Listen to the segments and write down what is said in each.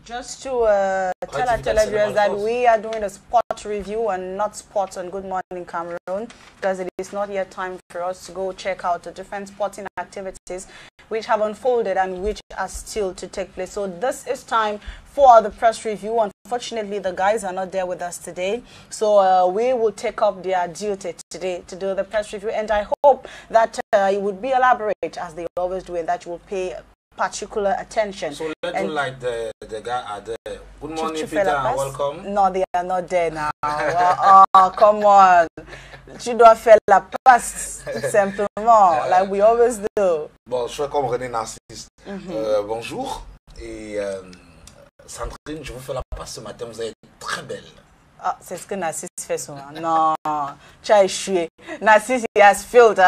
Just to tell our televiewers that we are doing a sport review and not sports on Good Morning Cameroon, because it is not yet time for us to go check out the different sporting activities which have unfolded and which are still to take place. So this is time for the press review. Unfortunately, the guys are not there with us today, so we will take up their duty today to do the press review, and I hope that it would be elaborate as they always do, and that you will pay particular attention. So let's do like the guy are there. Good morning, Peter, and welcome. No, they are not there now. Oh, come on. Tu dois faire la passe, simplement, like we always do. Bon, je suis comme René Narcisse. Bonjour. Et Sandrine, je vous fais la passe ce matin. Vous êtes très belle. Ah, c'est ce que Narcisse fait souvent. Non, tu as échoué. Narcisse, he has failed.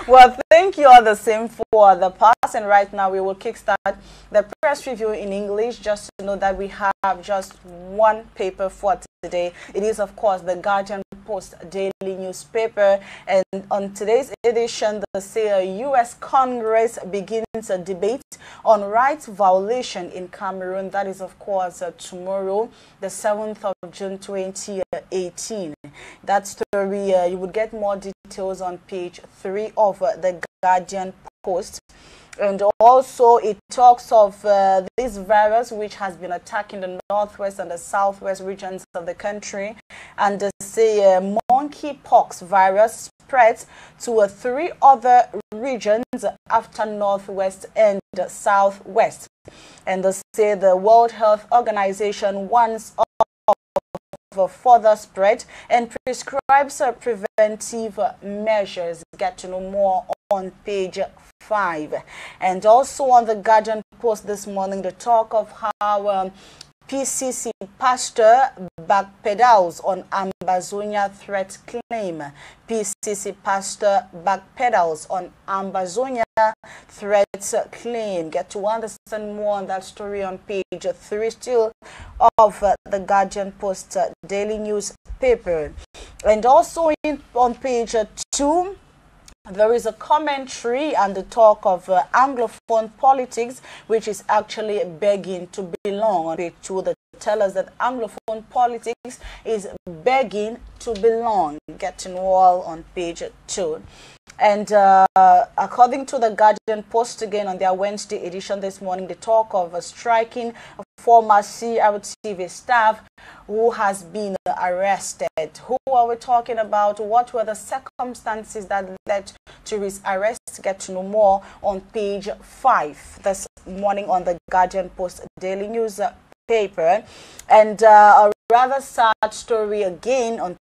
Well, thank you all the same for the pass. And right now, we will kickstart the press review in English, just to know that we have just one paper for today. It is, of course, the Guardian Post daily newspaper. And on today's edition, the U.S. Congress begins a debate on rights violation in Cameroon. That is, of course, tomorrow, the 7th of June 2018. That story, you would get more details on page 3 of the Guardian Post. And also it talks of this virus which has been attacking the northwest and the southwest regions of the country, and monkeypox virus spreads to 3 other regions after northwest and southwest. And they say the World Health Organization warns of further spread and prescribes preventive measures. Get to know more on page 5. And also on the Guardian Post this morning, the talk of how PCC pastor backpedals on Ambazonia threat claim. PCC pastor backpedals on Ambazonia threat claim. Get to understand more on that story on page 3 still of the Guardian Post daily newspaper. And also on page 2, there is a commentary and the talk of Anglophone politics, which is actually begging to belong. On page 2, they tell us that Anglophone politics is begging to belong. Get to know all on page 2. And according to the Guardian Post, again on their Wednesday edition this morning, the talk of striking a former CRTV staff who has been arrested. Who are we talking about? What were the circumstances that led to his arrest? Get to know more on page 5 this morning on the Guardian Post daily newspaper. And a rather sad story again on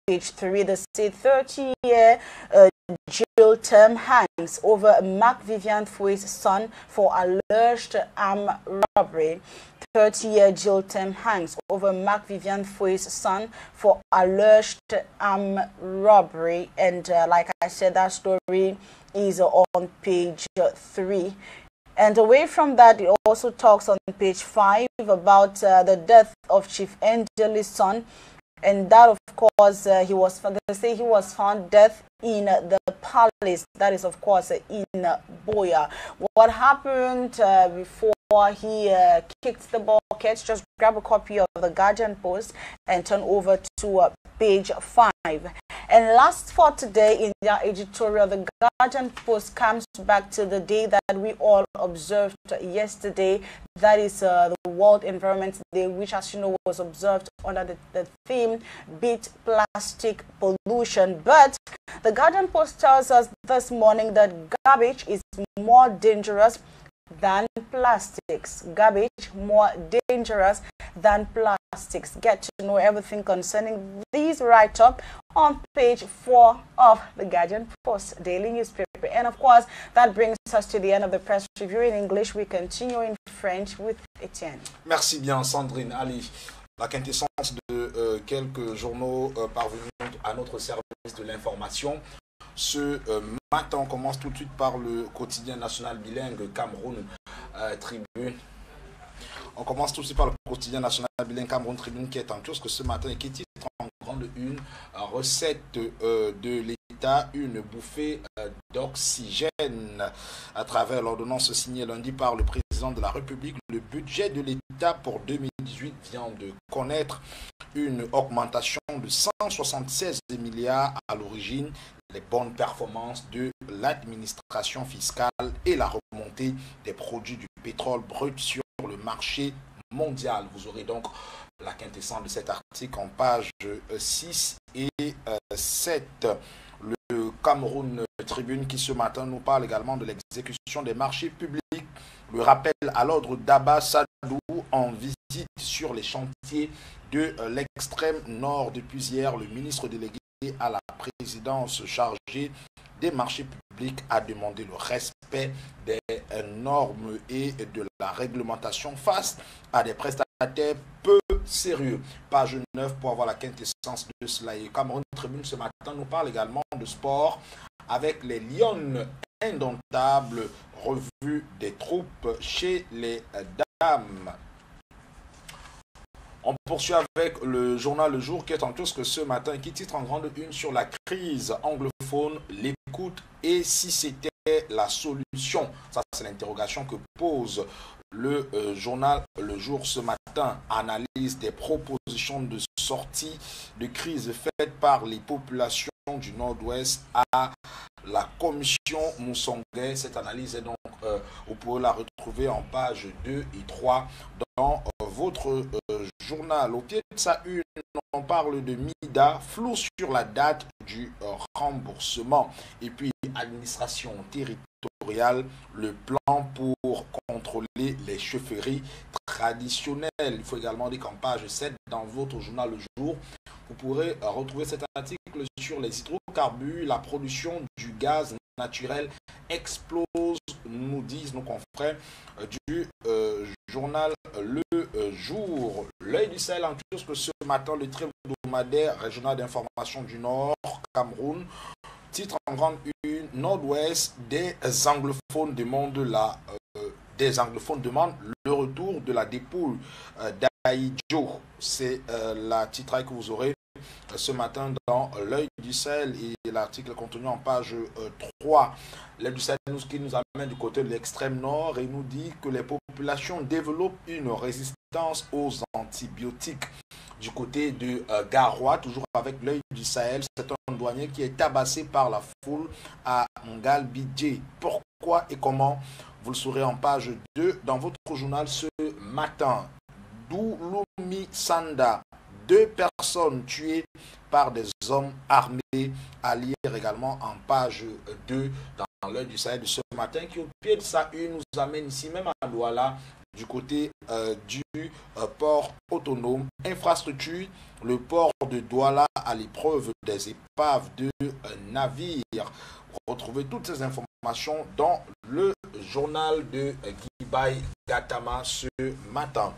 page 3. They say 30-year jail term hangs over Mark Vivian Fouet's son for alleged armed robbery. 30-year jail term hangs over Mark Vivian Fouet's son for alleged armed robbery. And like I said, that story is on page 3. And away from that, it also talks on page 5 about the death of Chief Angeli's son. And that, of course, they say he was found dead in the palace. That is, of course, in Boya. What happened before he kicked the bucket? Just grab a copy of the Guardian Post and turn over to page 5. And last for today in their editorial, the Guardian Post comes back to the day that we all observed yesterday. That is the World Environment Day, which, as you know, was observed under the theme Beat Plastic Pollution. But the Guardian Post tells us this morning that garbage is more dangerous than plastics. Garbage more dangerous than plastics. Get to know everything concerning these write-up on page 4 of the Guardian Post daily newspaper. And of course, that brings us to the end of the press review in English. We continue in French with Etienne. Merci bien, Sandrine. Allez, la quintessence de quelques journaux parvenus à notre service de l'information. Ce matin, on commence tout de suite par le quotidien national bilingue Cameroun Tribune. On commence tout de suite par le quotidien national bilingue Cameroun Tribune qui est en kiosque ce matin et qui titre en grande une recette de l'État, une bouffée d'oxygène. À travers l'ordonnance signée lundi par le président de la République, le budget de l'État pour 2018 vient de connaître une augmentation de 176 milliards à l'origine. Les bonnes performances de l'administration fiscale et la remontée des produits du pétrole brut sur le marché mondial. Vous aurez donc la quintessence de cet article en page 6 et 7. Le Cameroun Tribune qui ce matin nous parle également de l'exécution des marchés publics. Le rappel à l'ordre d'Abba Sadou en visite sur les chantiers de l'extrême nord depuis hier. Le ministre délégué à la présidence chargée des marchés publics a demandé le respect des normes et de la réglementation face à des prestataires peu sérieux. Page 9 pour avoir la quintessence de cela. Et Cameroun Tribune ce matin nous parle également de sport avec les Lions indomptables, revue des troupes chez les dames. On poursuit avec le journal Le Jour qui est en kiosque ce matin, qui titre en grande une sur la crise anglophone, l'écoute et si c'était la solution. Ça, c'est l'interrogation que pose le journal Le Jour ce matin. Analyse des propositions de sortie de crise faites par les populations du Nord-Ouest à la commission Moussongué. Cette analyse est donc, vous pouvez la retrouver en page 2 et 3 dans votre journal. Au pied de sa une, on parle de MIDA, flou sur la date du remboursement. Et puis, administration territoriale, le plan pour contrôler les chefferies traditionnelles. Il faut également dire qu'en page 7, dans votre journal Le Jour, vous pourrez retrouver cet article sur les hydrocarbures. La production du gaz naturel explose, nous disent nos confrères du journal Le Jour. L'œil du Sahel en kiosque ce matin, le très hebdomadaire régional d'information du Nord, Cameroun, titre en grande une, Nord-Ouest, des anglophones demandent le retour de la dépouille d'Aïdjo. C'est la titraille que vous aurez ce matin dans l'œil du Sahel et l'article contenu en page 3. L'œil du Sahel qui nous amène du côté de l'extrême nord et nous dit que les populations développent une résistance aux antibiotiques. Du côté de Garoua, toujours avec l'œil du Sahel, c'est un douanier qui est tabassé par la foule à Ngalbidje. Pourquoi et comment? Vous le saurez en page 2 dans votre journal ce matin. Douloumi Sanda, 2 personnes tuées par des hommes armés, à lire également en page 2 dans l'œil du Sahel de ce matin, qui au pied de sa une nous amène ici même à Douala, du côté du port autonome. Infrastructure, le port de Douala à l'épreuve des épaves de navires. Retrouvez toutes ces informations dans le journal de Guibaï Gatama ce matin.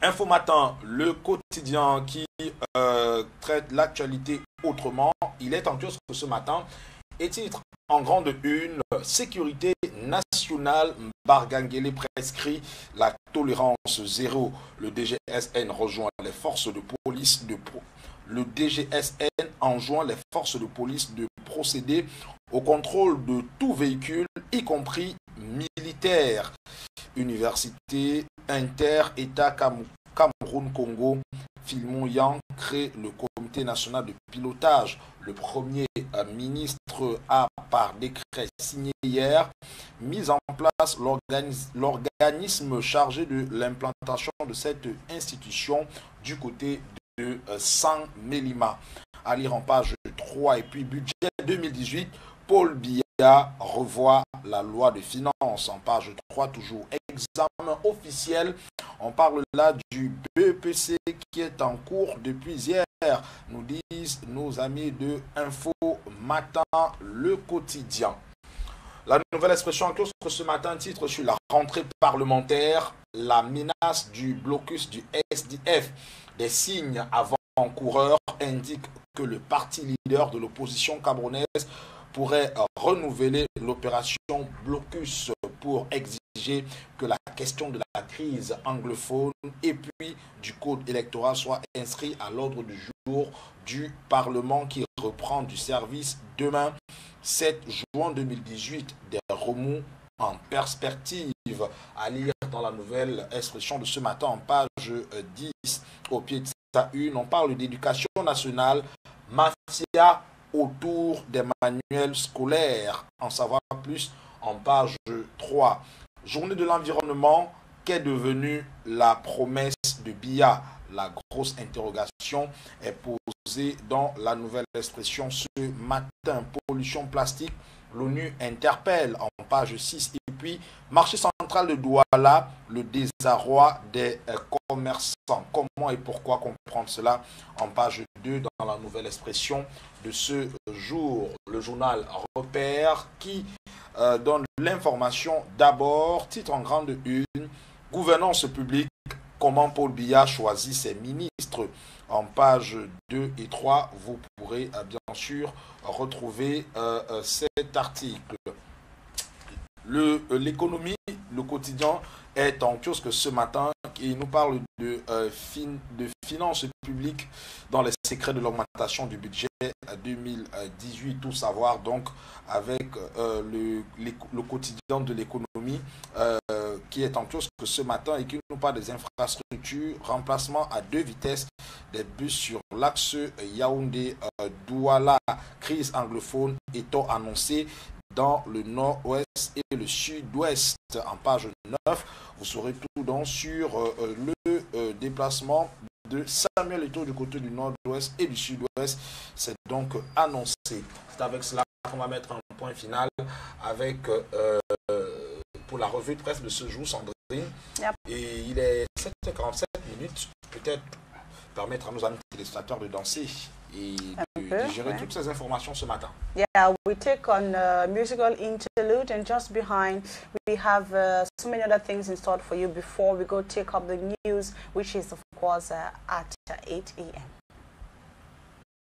Info Matin, le quotidien qui traite l'actualité autrement. Il est en kiosque ce matin et titre en grande une, sécurité nationale, Bargangele prescrit la tolérance zéro. Le DGSN rejoint les forces de police le DGSN enjoint les forces de police de procéder au contrôle de tout véhicule, y compris militaire. Université inter-État Cameroun-Congo, Philmon Yang crée le comité national de pilotage. Le premier ministre a, par décret signé hier, mis en place l'organisme chargé de l'implantation de cette institution du côté de Saint-Mélima. À lire en page 3 et puis budget 2018, Paul Biya revoit la loi de finances. En page 3, toujours examen officiel. On parle là du BEPC qui est en cours depuis hier, nous disent nos amis de Info Matin, le quotidien. La nouvelle expression en kiosque ce matin titre sur la rentrée parlementaire, la menace du blocus du SDF. Des signes avant-coureurs indiquent que le parti leader de l'opposition camerounaise pourrait renouveler l'opération blocus pour exiger que la question de la crise anglophone et puis du code électoral soit inscrit à l'ordre du jour du Parlement qui reprend du service demain 7 juin 2018, des remous en perspective à lire dans la nouvelle expression de ce matin en page 10 au pied de sa une. On parle d'éducation nationale, mafia autour des manuels scolaires. En savoir plus en page 3. Journée de l'environnement, qu'est devenue la promesse de Biya? La grosse interrogation est posée dans la nouvelle expression ce matin. Pollution plastique, l'ONU interpelle en page 6. Et puis, marché central de Douala, le désarroi des commerçants. Comment et pourquoi comprendre cela en page 2 dans la nouvelle expression de ce jour. Le journal Repère qui donne l'information d'abord, titre en grande une, gouvernance publique, comment Paul Biya choisit ses ministres. En page 2 et 3, vous pourrez bien sûr retrouver cet article. L'économie, le quotidien est en kiosque ce matin et nous parle de finances publiques dans les secrets de l'augmentation du budget 2018. Tout savoir donc avec le quotidien de l'économie qui est en kiosque ce matin et qui nous parle des infrastructures, remplacement à 2 vitesses des bus sur l'axe Yaoundé-Douala, crise anglophone étant annoncée dans le nord-ouest et le sud-ouest. En page 9, vous saurez tout donc sur le déplacement de Samuel Eto'o du côté du nord-ouest et du sud-ouest. C'est donc annoncé. C'est avec cela qu'on va mettre un point final avec pour la revue de presse de ce jour, Sandrine. Yep. Et il est 7h47 minutes. Peut-être permettre à nos amis téléspectateurs de danser et de gérer toutes ces informations ce matin. Yeah, we take on a musical interlude, and just behind we have so many other things in store for you before we go take up the news, which is of course at 8 a.m.